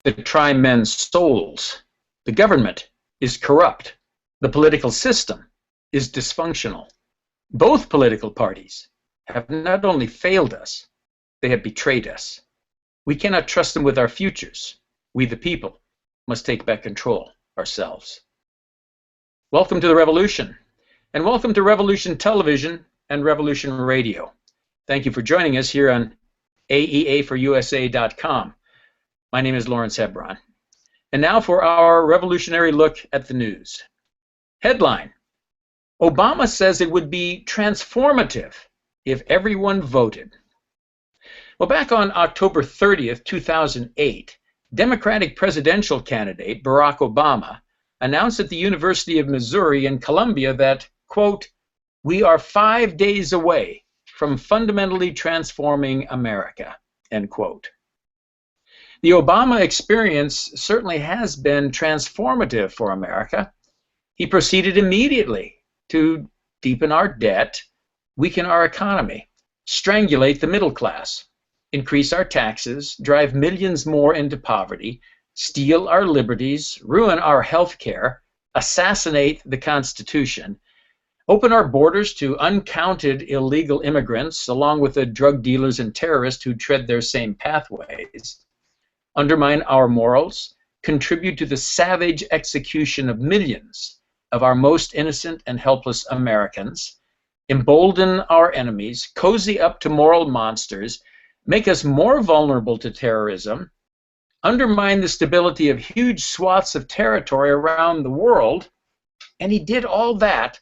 that try men's souls. The government is corrupt. The political system is dysfunctional. Both political parties have not only failed us, they have betrayed us. We cannot trust them with our futures. We, the people, must take back control ourselves. Welcome to the revolution, and welcome to Revolution Television and Revolution Radio. Thank you for joining us here on AEA4USA.com. My name is Lawrence Hebron. And now for our revolutionary look at the news. Headline: Obama says it would be transformative if everyone voted. Well, back on October 30th, 2008, Democratic presidential candidate Barack Obama announced at the University of Missouri in Columbia that, quote, "We are 5 days away from fundamentally transforming America," end quote. The Obama experience certainly has been transformative for America. He proceeded immediately to deepen our debt, weaken our economy, strangulate the middle class, increase our taxes, drive millions more into poverty, steal our liberties, ruin our health care, assassinate the Constitution, open our borders to uncounted illegal immigrants along with the drug dealers and terrorists who tread their same pathways, undermine our morals, contribute to the savage execution of millions of our most innocent and helpless Americans, embolden our enemies, cozy up to moral monsters, make us more vulnerable to terrorism, undermine the stability of huge swaths of territory around the world, and he did all that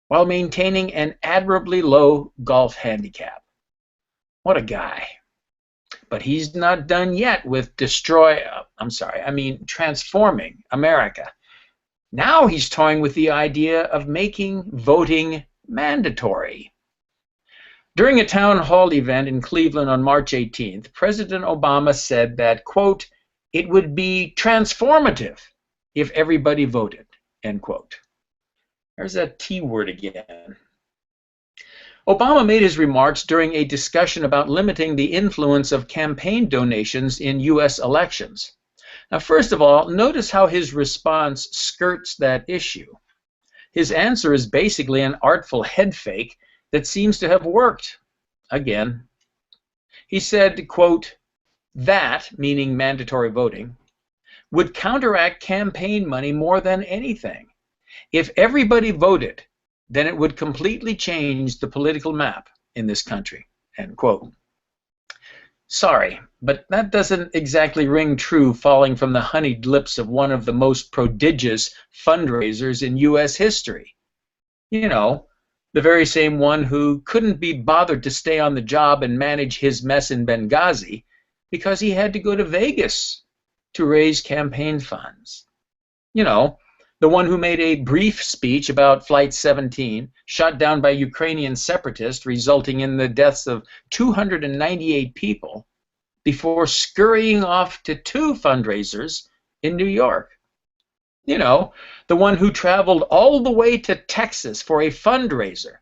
while maintaining an admirably low golf handicap. What a guy. But he's not done yet with transforming America. Now he's toying with the idea of making voting mandatory. During a town hall event in Cleveland on March 18th, President Obama said that, quote, "It would be transformative if everybody voted," end quote. There's that T word again. Obama made his remarks during a discussion about limiting the influence of campaign donations in U.S. elections. Now, first of all, notice how his response skirts that issue. His answer is basically an artful head fake that seems to have worked. Again, he said, quote, "That," meaning mandatory voting, "would counteract campaign money more than anything. If everybody voted, then it would completely change the political map in this country," end quote. Sorry, but that doesn't exactly ring true falling from the honeyed lips of one of the most prodigious fundraisers in U.S. history. You know, the very same one who couldn't be bothered to stay on the job and manage his mess in Benghazi because he had to go to Vegas to raise campaign funds. You know, the one who made a brief speech about Flight 17, shot down by Ukrainian separatists, resulting in the deaths of 298 people, before scurrying off to 2 fundraisers in New York. You know, the one who traveled all the way to Texas for a fundraiser,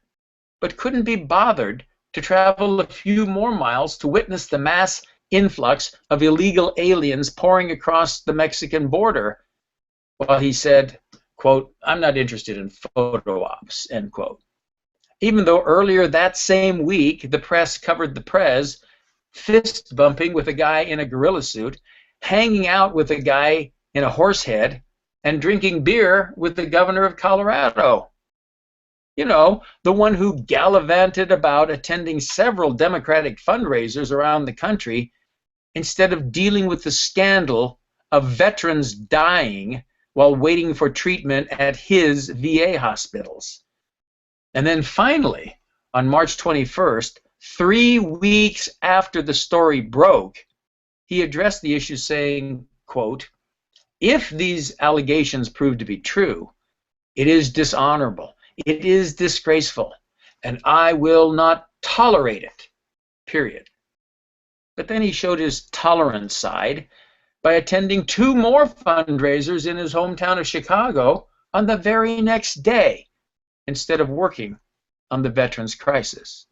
but couldn't be bothered to travel a few more miles to witness the mass influx of illegal aliens pouring across the Mexican border, while he said, quote, "I'm not interested in photo ops," end quote. Even though earlier that same week the press covered the Prez fist bumping with a guy in a gorilla suit, hanging out with a guy in a horse head, and drinking beer with the governor of Colorado. You know, the one who gallivanted about attending several Democratic fundraisers around the country instead of dealing with the scandal of veterans dying while waiting for treatment at his VA hospitals. And then finally, on March 21st, 3 weeks after the story broke, he addressed the issue saying, quote, "If these allegations prove to be true, it is dishonorable, it is disgraceful, and I will not tolerate it, period." But then he showed his tolerant side by attending 2 more fundraisers in his hometown of Chicago on the very next day, instead of working on the veterans crisis.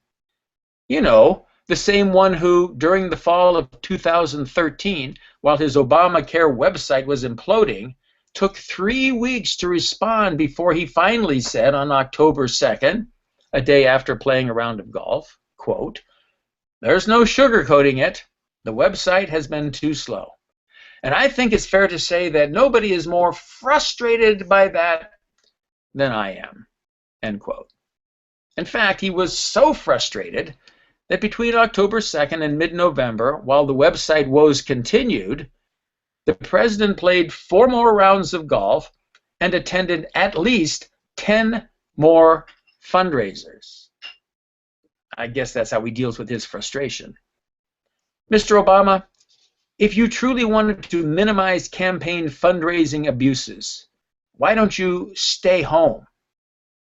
You know, the same one who, during the fall of 2013, while his Obamacare website was imploding, took 3 weeks to respond before he finally said on October 2nd, a day after playing a round of golf, quote, "There's no sugarcoating it. The website has been too slow." And I think it's fair to say that nobody is more frustrated by that than I am, end quote. In fact, he was so frustrated that between October 2nd and mid-November, while the website woes continued, the president played 4 more rounds of golf and attended at least 10 more fundraisers. I guess that's how he deals with his frustration. Mr. Obama, if you truly wanted to minimize campaign fundraising abuses, why don't you stay home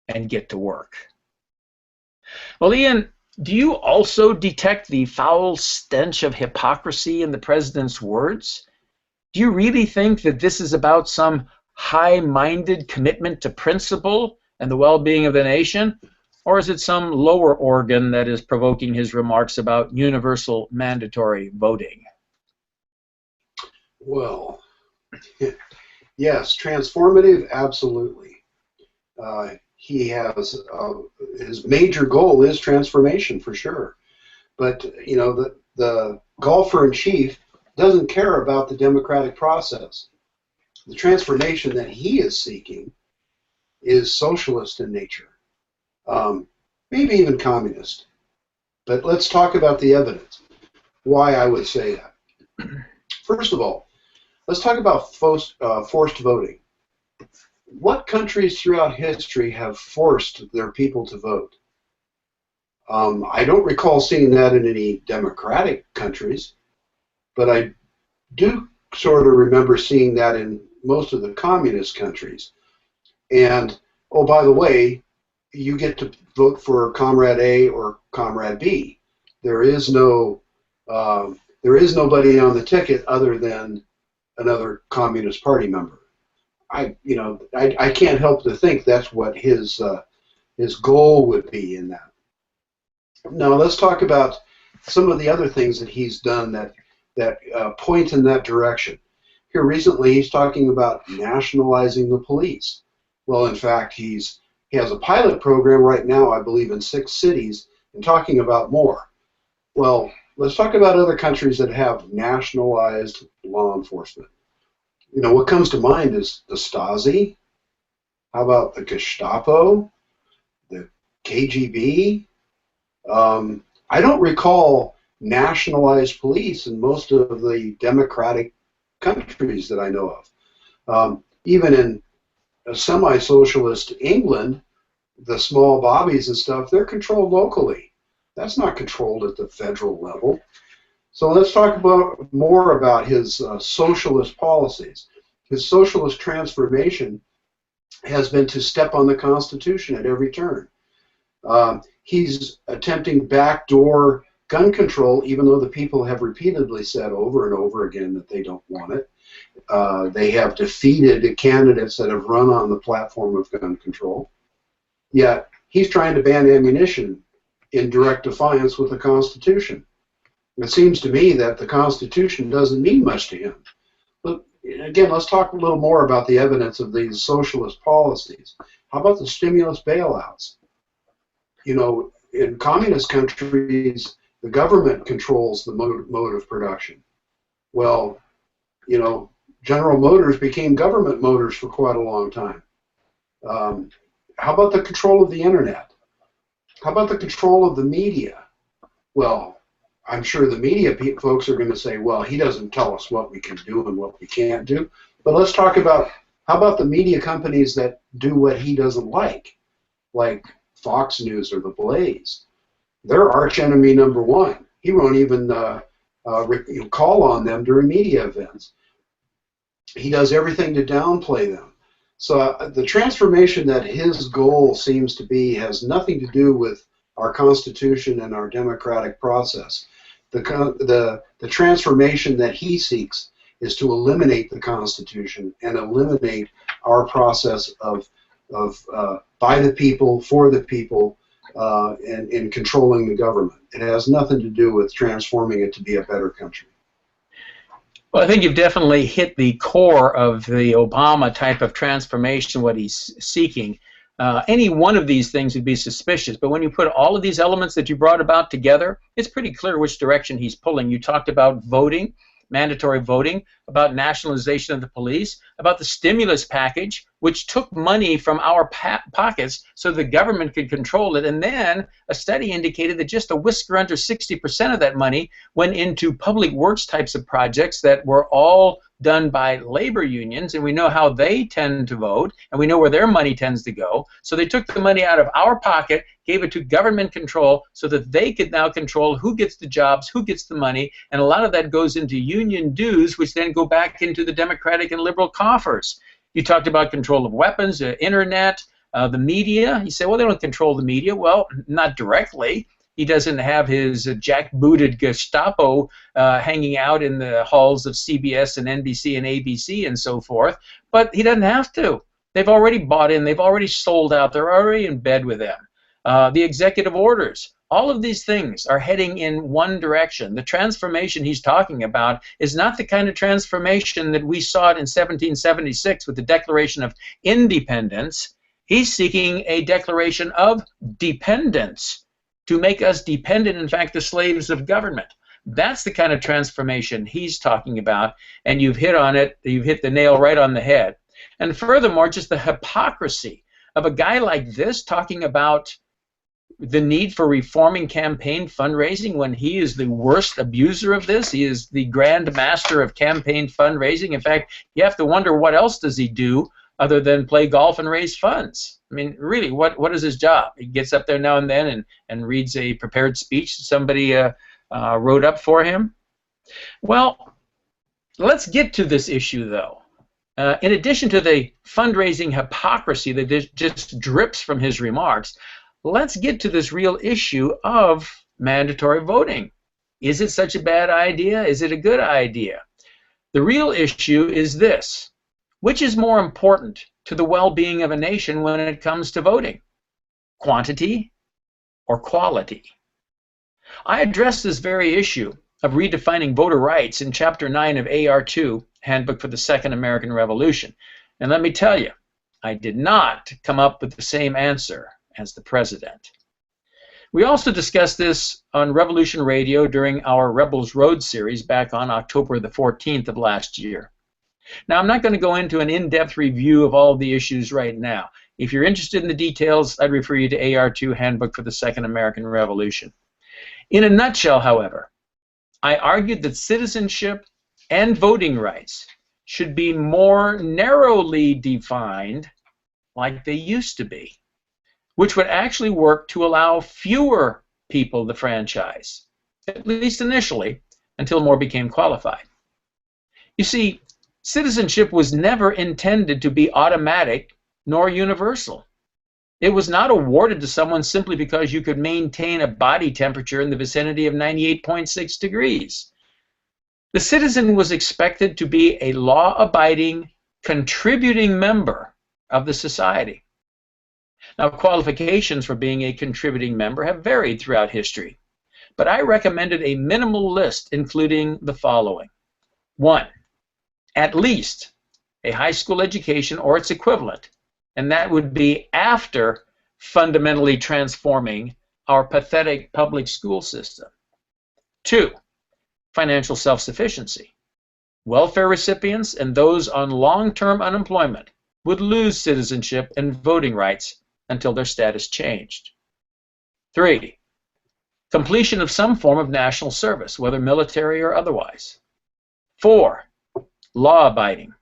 and get to work? Well, Ian, do you also detect the foul stench of hypocrisy in the president's words? Do you really think that this is about some high-minded commitment to principle and the well-being of the nation? Or is it some lower organ that is provoking his remarks about universal mandatory voting? Well, yes, transformative, absolutely. He has his major goal is transformation for sure, but you know the golfer in chief doesn't care about the democratic process. The transformation that he is seeking is socialist in nature, maybe even communist. But let's talk about the evidence. Why I would say that. First of all, let's talk about forced voting. What countries throughout history have forced their people to vote? I don't recall seeing that in any democratic countries, but I do sort of remember seeing that in most of the communist countries. And, oh, by the way, you get to vote for Comrade A or Comrade B. There is nobody on the ticket other than another Communist Party member. I can't help to think that's what his goal would be in that. Now let's talk about some of the other things that he's done that point in that direction. Here recently, he's talking about nationalizing the police. Well, in fact, he has a pilot program right now, I believe, in 6 cities, and talking about more. Well, let's talk about other countries that have nationalized law enforcement. You know, what comes to mind is the Stasi. How about the Gestapo, the KGB? I don't recall nationalized police in most of the democratic countries that I know of. Even in a semi-socialist England, the small bobbies and stuff, they're controlled locally. That's not controlled at the federal level. So let's talk more about his socialist policies. His socialist transformation has been to step on the Constitution at every turn. He's attempting backdoor gun control, even though the people have repeatedly said over and over again that they don't want it. They have defeated candidates that have run on the platform of gun control. Yet he's trying to ban ammunition in direct defiance with the Constitution. It seems to me that the Constitution doesn't mean much to him. But again, let's talk a little more about the evidence of these socialist policies. How about the stimulus bailouts? You know, in communist countries, the government controls the mode of production. Well, you know, General Motors became government motors for quite a long time. How about the control of the internet? How about the control of the media? Well, I'm sure the media folks are going to say, well, he doesn't tell us what we can do and what we can't do. But let's talk about, how about the media companies that do what he doesn't like Fox News or The Blaze? They're arch enemy number one. He won't even call on them during media events. He does everything to downplay them. So the transformation that his goal seems to be has nothing to do with our Constitution and our democratic process. The transformation that he seeks is to eliminate the Constitution and eliminate our process of by the people, for the people, in controlling the government. It has nothing to do with transforming it to be a better country. Well, I think you've definitely hit the core of the Obama type of transformation, what he's seeking. Any one of these things would be suspicious, but when you put all of these elements that you brought about together, it's pretty clear which direction he's pulling. You talked about voting, mandatory voting, about nationalization of the police, about the stimulus package, which took money from our pockets so the government could control it. And then a study indicated that just a whisker under 60% of that money went into public works types of projects that were all done by labor unions, and we know how they tend to vote, and we know where their money tends to go. So they took the money out of our pocket, gave it to government control so that they could now control who gets the jobs, who gets the money, and a lot of that goes into union dues, which then go back into the Democratic and liberal coffers. You talked about control of weapons, the internet, the media. You say, well, they don't control the media. Well, not directly. He doesn't have his jackbooted Gestapo hanging out in the halls of CBS and NBC and ABC and so forth, but he doesn't have to. They've already bought in. They've already sold out. They're already in bed with them. The executive orders, all of these things are heading in one direction. The transformation he's talking about is not the kind of transformation that we saw it in 1776 with the Declaration of Independence. He's seeking a declaration of dependence, to make us dependent, in fact, the slaves of government. That's the kind of transformation he's talking about, and you've hit on it. You've hit the nail right on the head. And furthermore, just the hypocrisy of a guy like this talking about the need for reforming campaign fundraising when he is the worst abuser of this. He is the grand master of campaign fundraising. In fact, you have to wonder what else does he do other than play golf and raise funds. I mean, really, what is his job? He gets up there now and then and reads a prepared speech that somebody wrote up for him. Well, let's get to this issue, though. In addition to the fundraising hypocrisy that just drips from his remarks, let's get to this real issue of mandatory voting. Is it such a bad idea? Is it a good idea? The real issue is this. Which is more important to the well-being of a nation when it comes to voting? Quantity or quality? I addressed this very issue of redefining voter rights in Chapter 9 of AR2, Handbook for the Second American Revolution. And let me tell you, I did not come up with the same answer as the president. We also discussed this on Revolution Radio during our Rebels Road series back on October the 14th of last year. Now, I'm not going to go into an in-depth review of all of the issues right now. If you're interested in the details, I'd refer you to AR2, Handbook for the Second American Revolution. In a nutshell, however, I argued that citizenship and voting rights should be more narrowly defined like they used to be, which would actually work to allow fewer people the franchise, at least initially, until more became qualified. You see, citizenship was never intended to be automatic nor universal. It was not awarded to someone simply because you could maintain a body temperature in the vicinity of 98.6 degrees. The citizen was expected to be a law-abiding, contributing member of the society. Now, qualifications for being a contributing member have varied throughout history, but I recommended a minimal list including the following. 1. At least a high school education or its equivalent, and that would be after fundamentally transforming our pathetic public school system. 2, financial self-sufficiency. Welfare recipients and those on long-term unemployment would lose citizenship and voting rights until their status changed. 3, completion of some form of national service, whether military or otherwise. 4, law-abiding.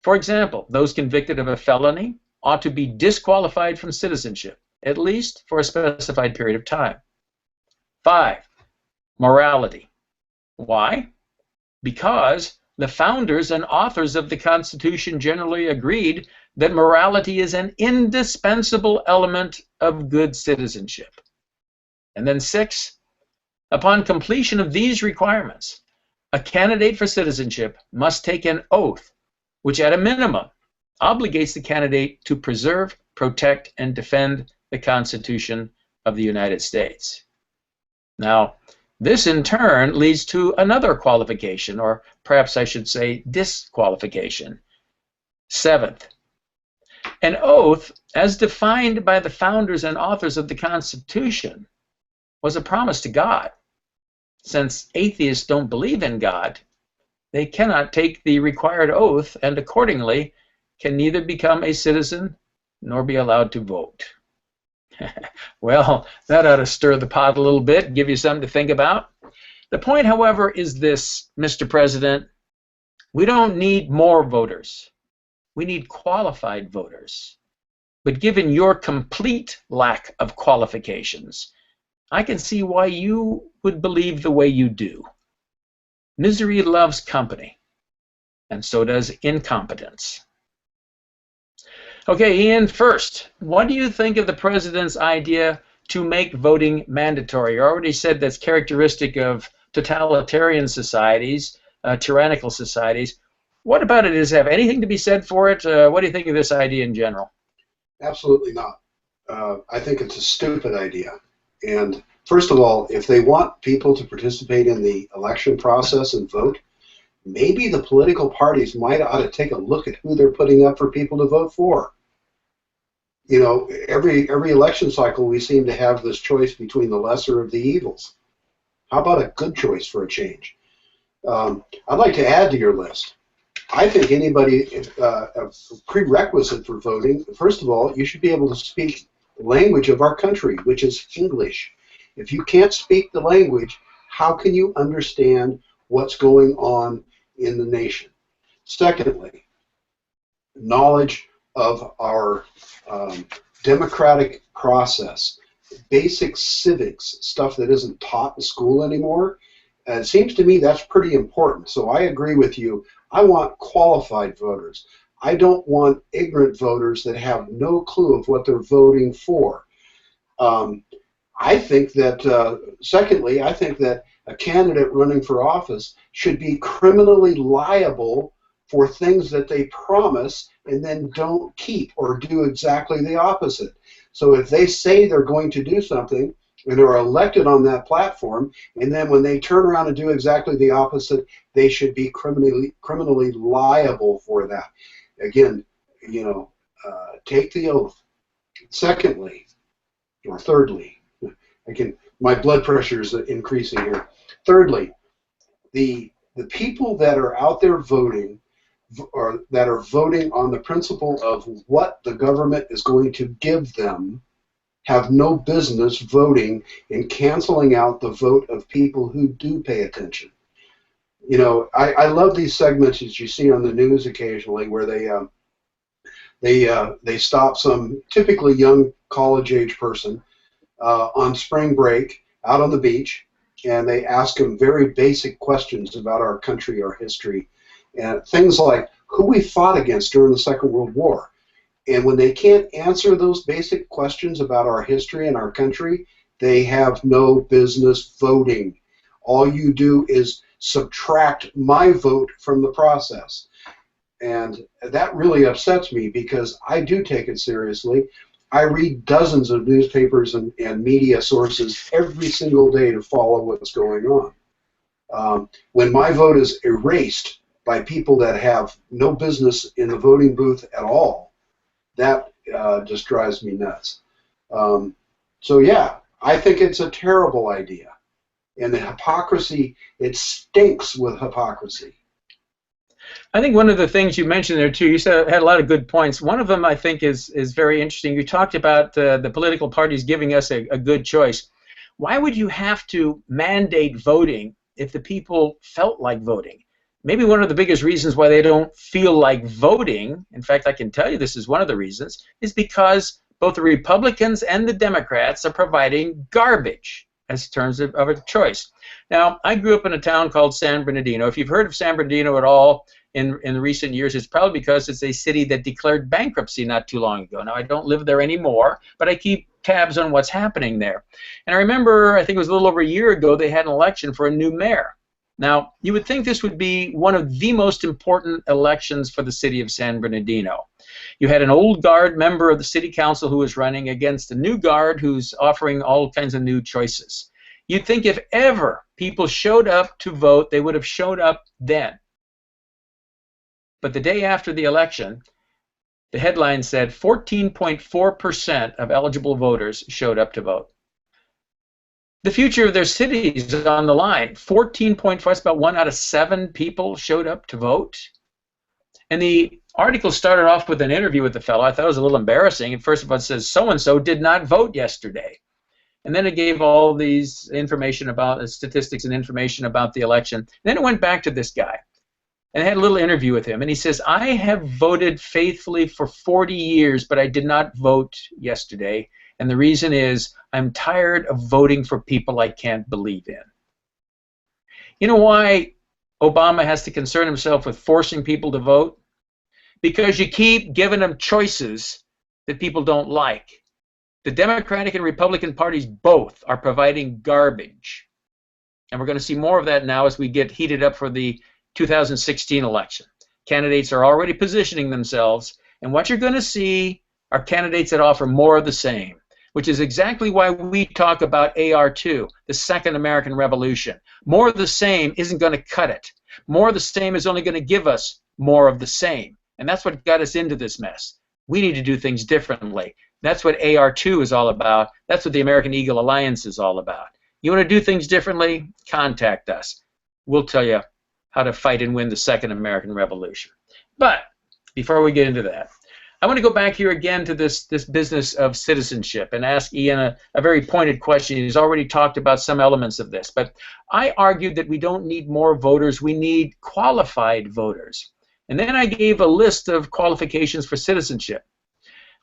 For example, those convicted of a felony ought to be disqualified from citizenship, at least for a specified period of time. 5, morality. Why? Because the founders and authors of the Constitution generally agreed that morality is an indispensable element of good citizenship. And then 6, upon completion of these requirements, a candidate for citizenship must take an oath, which at a minimum obligates the candidate to preserve, protect, and defend the Constitution of the United States. Now, this in turn leads to another qualification, or perhaps I should say disqualification. Seventh, an oath, as defined by the founders and authors of the Constitution, was a promise to God. Since atheists don't believe in God, they cannot take the required oath and accordingly can neither become a citizen nor be allowed to vote. Well, that ought to stir the pot a little bit, give you something to think about. The point, however, is this, Mr. President. We don't need more voters. We need qualified voters. But given your complete lack of qualifications, I can see why you would believe the way you do. Misery loves company, and so does incompetence. Okay, Ian, first, what do you think of the president's idea to make voting mandatory? You already said that's characteristic of totalitarian societies, tyrannical societies. What about it? Does it have anything to be said for it? What do you think of this idea in general? Absolutely not. I think it's a stupid idea. And first of all, if they want people to participate in the election process and vote, maybe the political parties might ought to take a look at who they're putting up for people to vote for. You know, every election cycle we seem to have this choice between the lesser of the evils. How about a good choice for a change? I'd like to add to your list. I think anybody, a prerequisite for voting, first of all, you should be able to speak the language of our country, which is English. If you can't speak the language, how can you understand what's going on in the nation? Secondly, knowledge of our democratic process, basic civics, stuff that isn't taught in school anymore. It seems to me that's pretty important. So I agree with you. I want qualified voters. I don't want ignorant voters that have no clue of what they're voting for. I think that, secondly, I think that a candidate running for office should be criminally liable for things that they promise and then don't keep or do exactly the opposite. So if they say they're going to do something and are elected on that platform, and then when they turn around and do exactly the opposite, they should be criminally liable for that. Again, you know, take the oath. Secondly, or thirdly, again, my blood pressure is increasing here. Thirdly, the people that are out there voting, or that are voting on the principle of what the government is going to give them, have no business voting and canceling out the vote of people who do pay attention. You know, I love these segments that you see on the news occasionally where they stop some typically young college-age person on spring break out on the beach, and they ask them very basic questions about our country, our history, and things like who we fought against during the Second World War. And when they can't answer those basic questions about our history and our country, they have no business voting. All you do is subtract my vote from the process. And that really upsets me because I do take it seriously. I read dozens of newspapers and media sources every single day to follow what's going on. When my vote is erased by people that have no business in the voting booth at all, that just drives me nuts. So yeah, I think it's a terrible idea. And the hypocrisy, it stinks with hypocrisy. I think one of the things you mentioned there too, you said had a lot of good points. One of them I think is very interesting. You talked about the political parties giving us a good choice. Why would you have to mandate voting if the people felt like voting? Maybe one of the biggest reasons why they don't feel like voting, in fact I can tell you this is one of the reasons, is because both the Republicans and the Democrats are providing garbage as terms of a choice. Now, I grew up in a town called San Bernardino. If you've heard of San Bernardino at all in recent years, it's probably because it's a city that declared bankruptcy not too long ago. Now, I don't live there anymore, but I keep tabs on what's happening there. And I remember, I think it was a little over a year ago, they had an election for a new mayor. Now, you would think this would be one of the most important elections for the city of San Bernardino. You had an old guard member of the city council who was running against a new guard who's offering all kinds of new choices. You'd think if ever people showed up to vote, they would have showed up then. But the day after the election, the headline said 14.4% of eligible voters showed up to vote. The future of their cities is on the line. 14.4, that's about 1 out of 7 people showed up to vote. And the article started off with an interview with the fellow. I thought it was a little embarrassing. And first of all, it says, so-and-so did not vote yesterday. And then it gave all these information about statistics and information about the election. And then it went back to this guy. And I had a little interview with him. And he says, I have voted faithfully for 40 years, but I did not vote yesterday. And the reason is I'm tired of voting for people I can't believe in. You know why Obama has to concern himself with forcing people to vote? Because you keep giving them choices that people don't like. The Democratic and Republican parties both are providing garbage. And we're going to see more of that now as we get heated up for the 2016 election. Candidates are already positioning themselves, and what you're going to see are candidates that offer more of the same, which is exactly why we talk about AR2, the Second American Revolution. More of the same isn't going to cut it. More of the same is only going to give us more of the same. And that's what got us into this mess. We need to do things differently. That's what AR2 is all about. That's what the American Eagle Alliance is all about. You want to do things differently? Contact us. We'll tell you how to fight and win the Second American Revolution. But before we get into that, I want to go back here again to this business of citizenship and ask Ian a very pointed question. He's already talked about some elements of this, but I argued that we don't need more voters, we need qualified voters. And then I gave a list of qualifications for citizenship.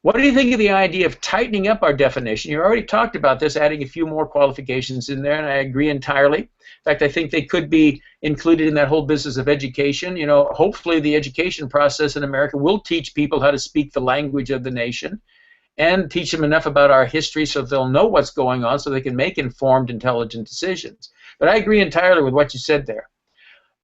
What do you think of the idea of tightening up our definition? You already talked about this, adding a few more qualifications in there, and I agree entirely. In fact, I think they could be included in that whole business of education. You know, hopefully the education process in America will teach people how to speak the language of the nation and teach them enough about our history so they'll know what's going on so they can make informed, intelligent decisions. But I agree entirely with what you said there.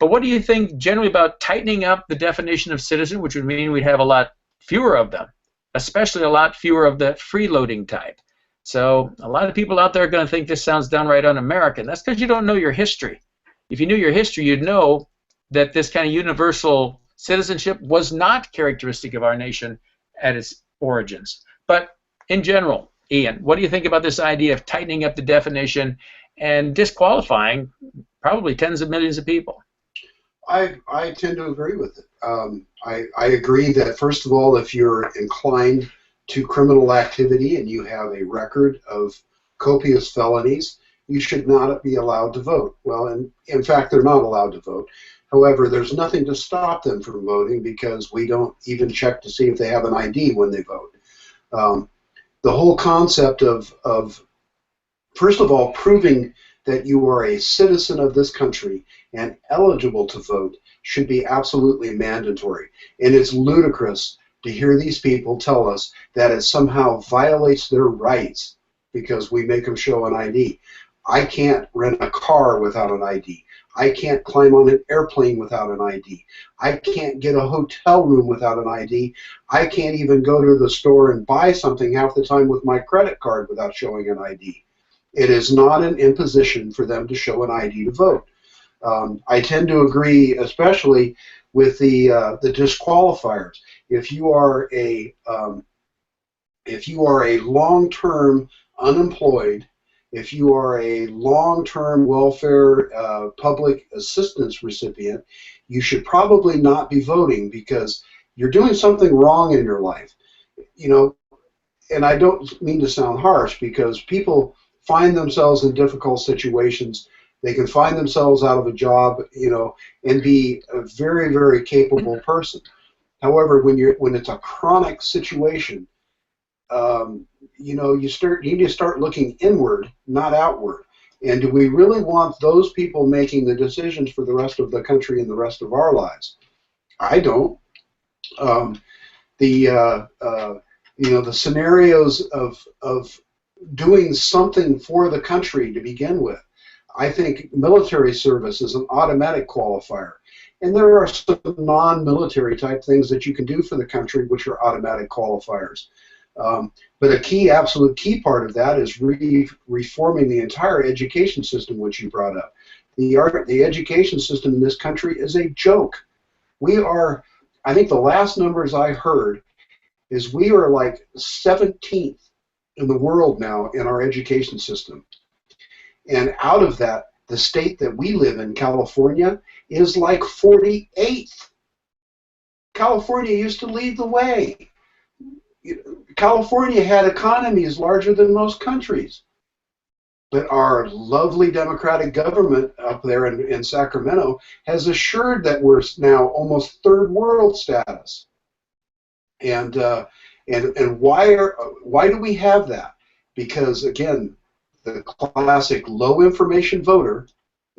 But what do you think generally about tightening up the definition of citizen, which would mean we'd have a lot fewer of them, especially a lot fewer of the freeloading type? So a lot of people out there are going to think this sounds downright un-American. That's because you don't know your history. If you knew your history, you'd know that this kind of universal citizenship was not characteristic of our nation at its origins. But in general, Ian, what do you think about this idea of tightening up the definition and disqualifying probably tens of millions of people? I tend to agree with it. I agree that, first of all, if you're inclined to criminal activity and you have a record of copious felonies, you should not be allowed to vote. Well, in fact, they're not allowed to vote. However, there's nothing to stop them from voting because we don't even check to see if they have an ID when they vote. The whole concept of, first of all, proving that you are a citizen of this country and eligible to vote should be absolutely mandatory. And it's ludicrous to hear these people tell us that it somehow violates their rights because we make them show an ID. I can't rent a car without an ID. I can't climb on an airplane without an ID. I can't get a hotel room without an ID. I can't even go to the store and buy something half the time with my credit card without showing an ID. It is not an imposition for them to show an ID to vote. I tend to agree, especially with the disqualifiers. If you are a long-term unemployed, if you are a long-term welfare public assistance recipient, you should probably not be voting because you're doing something wrong in your life. You know, and I don't mean to sound harsh because people find themselves in difficult situations. They can find themselves out of a job, you know, and be a very, very capable person. However, when it's a chronic situation, you know, you need to start looking inward, not outward. And do we really want those people making the decisions for the rest of the country and the rest of our lives? I don't. You know, the scenarios of doing something for the country to begin with. I think military service is an automatic qualifier. And there are some non-military type things that you can do for the country, which are automatic qualifiers. But a key, absolute key part of that is reforming the entire education system, which you brought up. The education system in this country is a joke. We are, I think the last numbers I heard is we are like 17th in the world now in our education system. And out of that, the state that we live in, California, is like 48th. California used to lead the way. California had economies larger than most countries. But our lovely democratic government up there in Sacramento has assured that we're now almost third world status. And why do we have that? Because again, the classic low information voter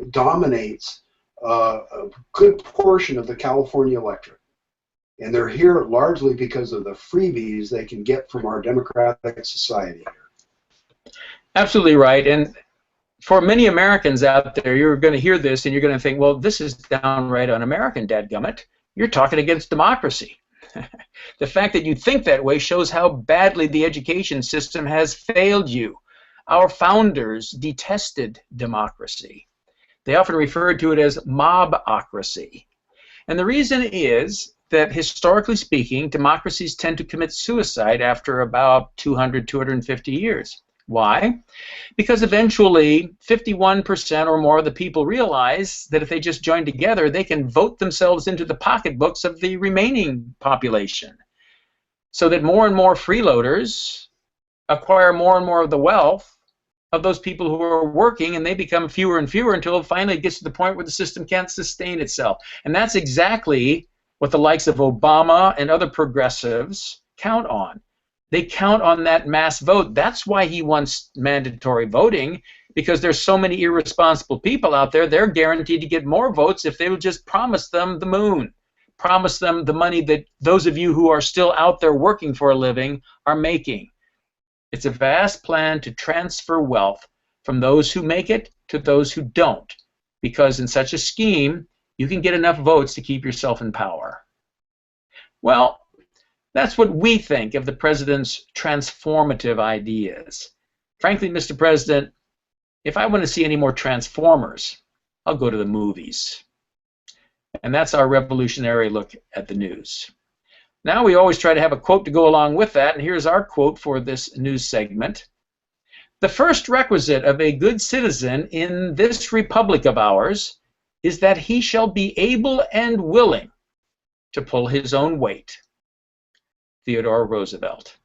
dominates a good portion of the California electorate. And they're here largely because of the freebies they can get from our democratic society here. Absolutely right. And for many Americans out there, you're going to hear this and you're going to think, well, this is downright un-American, dadgummit. You're talking against democracy. The fact that you think that way shows how badly the education system has failed you. Our founders detested democracy. They often referred to it as mobocracy. And the reason is that, historically speaking, democracies tend to commit suicide after about 200, 250 years. Why? Because eventually 51% or more of the people realize that if they just join together, they can vote themselves into the pocketbooks of the remaining population. So that more and more freeloaders acquire more and more of the wealth of those people who are working, and they become fewer and fewer until finally it gets to the point where the system can't sustain itself. And that's exactly what the likes of Obama and other progressives count on. They count on that mass vote. That's why he wants mandatory voting, because there's so many irresponsible people out there. They're guaranteed to get more votes if they would just promise them the moon, promise them the money that those of you who are still out there working for a living are making. It's a vast plan to transfer wealth from those who make it to those who don't, because in such a scheme, you can get enough votes to keep yourself in power. Well, that's what we think of the president's transformative ideas. Frankly, Mr. President, if I want to see any more Transformers, I'll go to the movies. And that's our revolutionary look at the news. Now we always try to have a quote to go along with that, and here's our quote for this news segment. The first requisite of a good citizen in this republic of ours is that he shall be able and willing to pull his own weight. Theodore Roosevelt.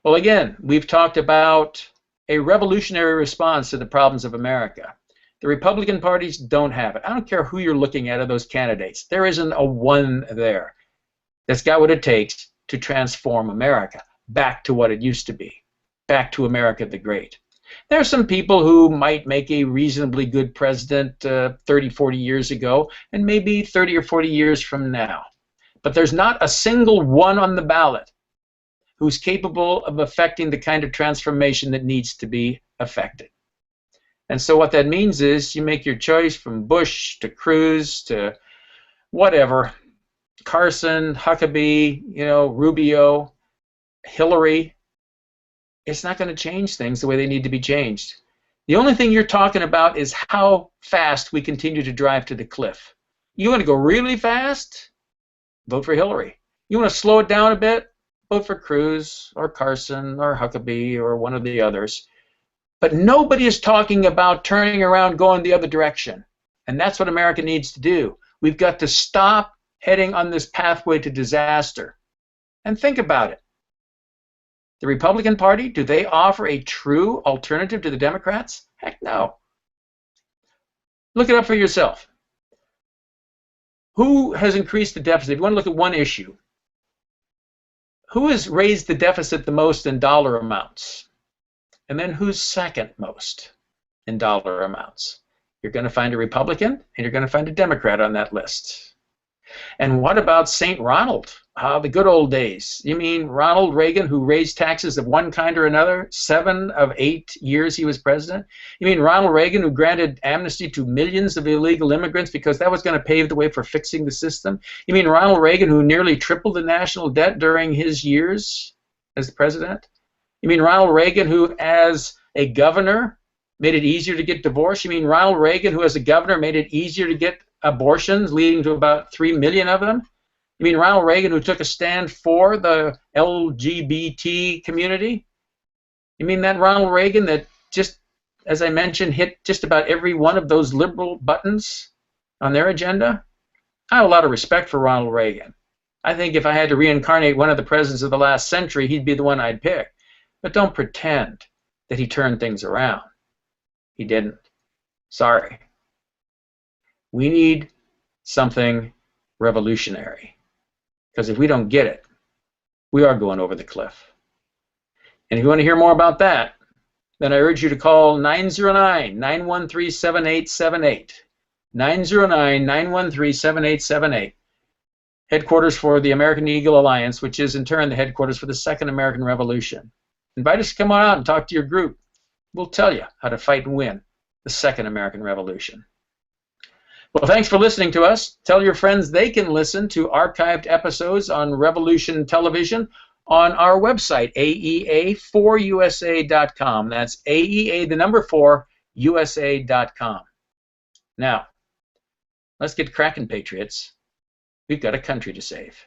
Well, again, we've talked about a revolutionary response to the problems of America. The Republican parties don't have it. I don't care who you're looking at of those candidates. There isn't a one there that's got what it takes to transform America back to what it used to be, back to America the Great. There are some people who might make a reasonably good president 30, 40 years ago, and maybe 30 or 40 years from now. But there's not a single one on the ballot who's capable of affecting the kind of transformation that needs to be affected. And so what that means is you make your choice from Bush to Cruz to whatever, Carson, Huckabee, Rubio, Hillary. It's not going to change things the way they need to be changed. The only thing you're talking about is how fast we continue to drive to the cliff. You want to go really fast? Vote for Hillary. You want to slow it down a bit? Vote for Cruz or Carson or Huckabee or one of the others. But nobody is talking about turning around, going the other direction. And that's what America needs to do. We've got to stop heading on this pathway to disaster. And think about it. The Republican Party, do they offer a true alternative to the Democrats? Heck no. Look it up for yourself. Who has increased the deficit? If you want to look at one issue, who has raised the deficit the most in dollar amounts? And then who's second most in dollar amounts? You're going to find a Republican and you're going to find a Democrat on that list. And what about St. Ronald? The good old days. You mean Ronald Reagan, who raised taxes of one kind or another 7 of 8 years he was president? You mean Ronald Reagan, who granted amnesty to millions of illegal immigrants because that was going to pave the way for fixing the system? You mean Ronald Reagan, who nearly tripled the national debt during his years as the president? You mean Ronald Reagan, who as a governor made it easier to get divorced? You mean Ronald Reagan, who as a governor made it easier to get abortions, leading to about 3 million of them? You mean Ronald Reagan, who took a stand for the LGBT community? You mean that Ronald Reagan that just, as I mentioned, hit just about every one of those liberal buttons on their agenda? I have a lot of respect for Ronald Reagan. I think if I had to reincarnate one of the presidents of the last century, he'd be the one I'd pick. But don't pretend that he turned things around. He didn't. Sorry. We need something revolutionary. Because if we don't get it, we are going over the cliff. And if you want to hear more about that, then I urge you to call 909-913-7878. 909-913-7878. Headquarters for the American Eagle Alliance, which is in turn the headquarters for the Second American Revolution. Invite us to come on out and talk to your group. We'll tell you how to fight and win the Second American Revolution. Well, thanks for listening to us. Tell your friends they can listen to archived episodes on Revolution Television on our website, aea4usa.com. That's AEA, the number 4, USA.com. Now, let's get cracking, patriots. We've got a country to save.